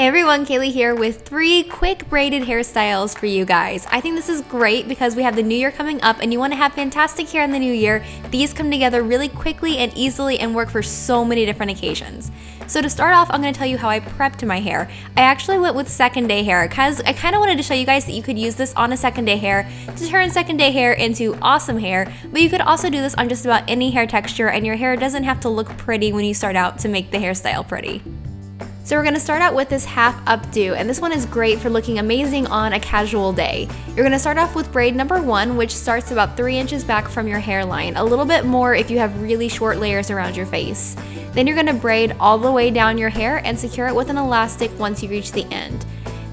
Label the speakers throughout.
Speaker 1: Hey everyone, Kaylee here with 3 quick braided hairstyles for you guys. I think this is great because we have the new year coming up and you want to have fantastic hair in the new year. These come together really quickly and easily and work for so many different occasions. So to start off, I'm going to tell you how I prepped my hair. I actually went with second day hair because I kind of wanted to show you guys that you could use this on a second day hair to turn second day hair into awesome hair, but you could also do this on just about any hair texture and your hair doesn't have to look pretty when you start out to make the hairstyle pretty. So we're going to start out with this half updo, and this one is great for looking amazing on a casual day. You're going to start off with braid number 1, which starts about 3 inches back from your hairline, a little bit more if you have really short layers around your face. Then you're going to braid all the way down your hair and secure it with an elastic once you reach the end.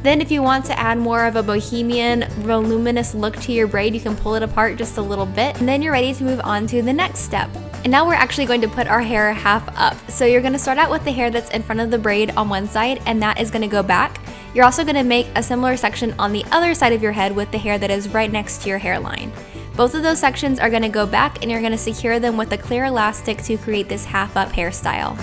Speaker 1: Then if you want to add more of a bohemian, voluminous look to your braid, you can pull it apart just a little bit, and then you're ready to move on to the next step. And now we're actually going to put our hair half up. So you're going to start out with the hair that's in front of the braid on one side, and that is going to go back. You're also going to make a similar section on the other side of your head with the hair that is right next to your hairline. Both of those sections are going to go back, and you're going to secure them with a clear elastic to create this half up hairstyle.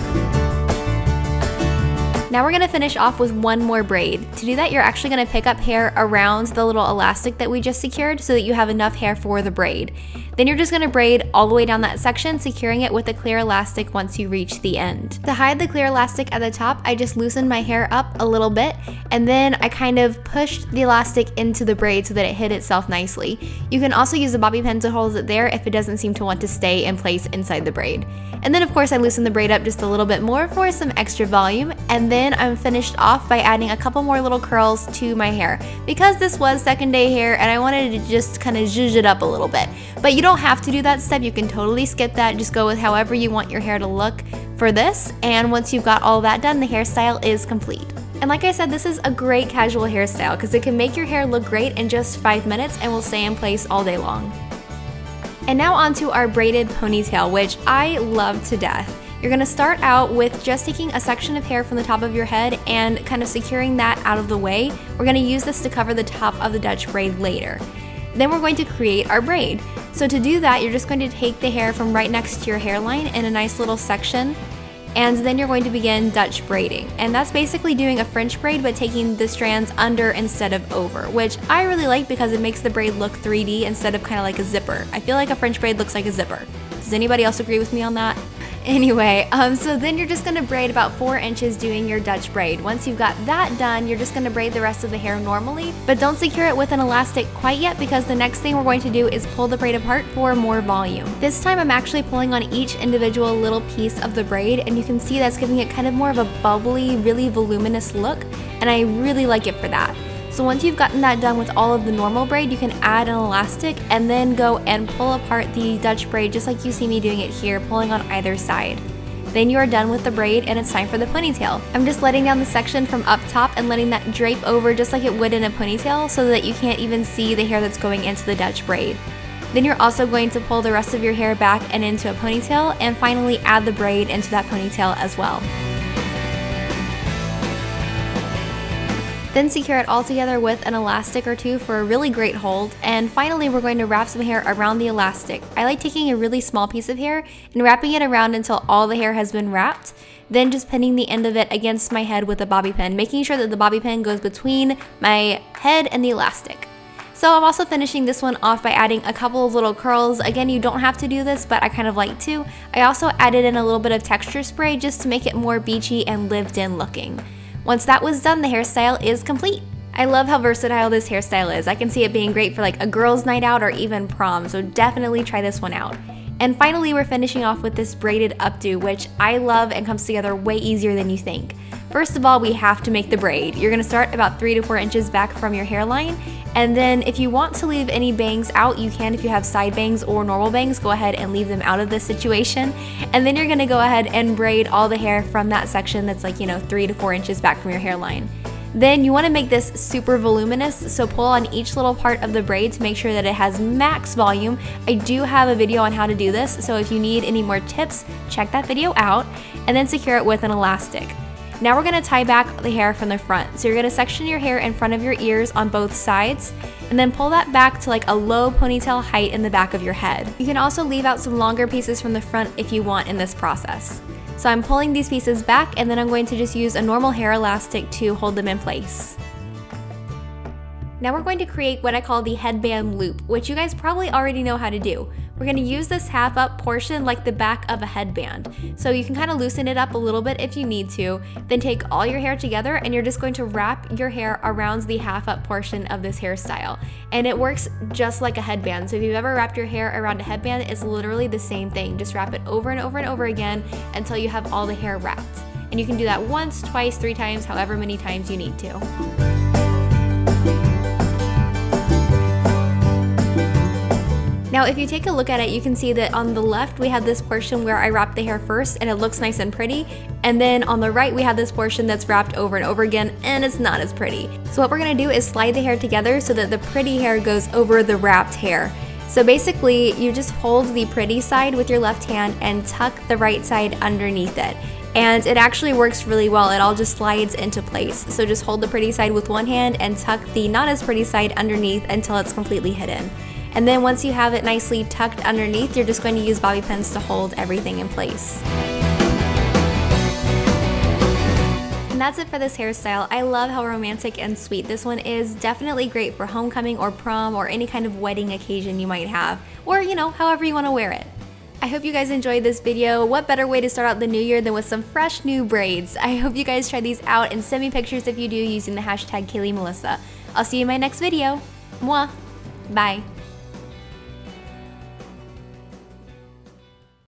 Speaker 1: Now we're going to finish off with one more braid. To do that, you're actually going to pick up hair around the little elastic that we just secured so that you have enough hair for the braid. Then you're just going to braid all the way down that section, securing it with a clear elastic once you reach the end. To hide the clear elastic at the top, I just loosened my hair up a little bit, and then I kind of pushed the elastic into the braid so that it hid itself nicely. You can also use a bobby pin to hold it there if it doesn't seem to want to stay in place inside the braid. And then of course I loosened the braid up just a little bit more for some extra volume, and then I'm finished off by adding a couple more little curls to my hair because this was second day hair and I wanted to just kind of zhuzh it up a little bit. But you don't have to do that step, you can totally skip that, just go with however you want your hair to look for this, and once you've got all that done, the hairstyle is complete. And like I said, this is a great casual hairstyle because it can make your hair look great in just 5 minutes and will stay in place all day long. And now onto our braided ponytail, which I love to death. You're going to start out with just taking a section of hair from the top of your head and kind of securing that out of the way. We're going to use this to cover the top of the Dutch braid later. Then we're going to create our braid. So to do that, you're just going to take the hair from right next to your hairline in a nice little section, and then you're going to begin Dutch braiding. And that's basically doing a French braid but taking the strands under instead of over, which I really like because it makes the braid look 3D instead of kind of like a zipper. I feel like a French braid looks like a zipper. Does anybody else agree with me on that? Anyway, so then you're just going to braid about 4 inches doing your Dutch braid. Once you've got that done, you're just going to braid the rest of the hair normally, but don't secure it with an elastic quite yet because the next thing we're going to do is pull the braid apart for more volume. This time I'm actually pulling on each individual little piece of the braid, and you can see that's giving it kind of more of a bubbly, really voluminous look, and I really like it for that. So once you've gotten that done with all of the normal braid, you can add an elastic and then go and pull apart the Dutch braid just like you see me doing it here, pulling on either side. Then you are done with the braid and it's time for the ponytail. I'm just letting down the section from up top and letting that drape over just like it would in a ponytail so that you can't even see the hair that's going into the Dutch braid. Then you're also going to pull the rest of your hair back and into a ponytail, and finally add the braid into that ponytail as well. Then secure it all together with an elastic or two for a really great hold, and finally we're going to wrap some hair around the elastic. I like taking a really small piece of hair and wrapping it around until all the hair has been wrapped, then just pinning the end of it against my head with a bobby pin, making sure that the bobby pin goes between my head and the elastic. So I'm also finishing this one off by adding a couple of little curls. Again, you don't have to do this, but I kind of like to. I also added in a little bit of texture spray just to make it more beachy and lived in looking. Once that was done, the hairstyle is complete. I love how versatile this hairstyle is. I can see it being great for like a girls' night out or even prom, so definitely try this one out. And finally, we're finishing off with this braided updo, which I love and comes together way easier than you think. First of all, we have to make the braid. You're gonna start about 3 to 4 inches back from your hairline, and then if you want to leave any bangs out, you can. If you have side bangs or normal bangs, go ahead and leave them out of this situation. And then you're gonna go ahead and braid all the hair from that section that's like, 3 to 4 inches back from your hairline. Then you wanna make this super voluminous, so pull on each little part of the braid to make sure that it has max volume. I do have a video on how to do this, so if you need any more tips, check that video out, and then secure it with an elastic. Now we're going to tie back the hair from the front. So you're going to section your hair in front of your ears on both sides, and then pull that back to like a low ponytail height in the back of your head. You can also leave out some longer pieces from the front if you want in this process. So I'm pulling these pieces back, and then I'm going to just use a normal hair elastic to hold them in place. Now we're going to create what I call the headband loop, which you guys probably already know how to do. We're going to use this half up portion like the back of a headband. So you can kind of loosen it up a little bit if you need to, then take all your hair together and you're just going to wrap your hair around the half up portion of this hairstyle. And it works just like a headband. So if you've ever wrapped your hair around a headband, it's literally the same thing. Just wrap it over and over and over again until you have all the hair wrapped. And you can do that once, twice, 3 times, however many times you need to. Now if you take a look at it, you can see that on the left we have this portion where I wrapped the hair first and it looks nice and pretty, and then on the right we have this portion that's wrapped over and over again and it's not as pretty. So what we're going to do is slide the hair together so that the pretty hair goes over the wrapped hair. So basically you just hold the pretty side with your left hand and tuck the right side underneath it. And it actually works really well. It all just slides into place. So just hold the pretty side with one hand and tuck the not as pretty side underneath until it's completely hidden. And then once you have it nicely tucked underneath, you're just going to use bobby pins to hold everything in place. And that's it for this hairstyle. I love how romantic and sweet this one is. Definitely great for homecoming or prom or any kind of wedding occasion you might have, or however you want to wear it. I hope you guys enjoyed this video. What better way to start out the new year than with some fresh new braids? I hope you guys try these out and send me pictures if you do using the hashtag KayleighMelissa. I'll see you in my next video. Mwah! Bye.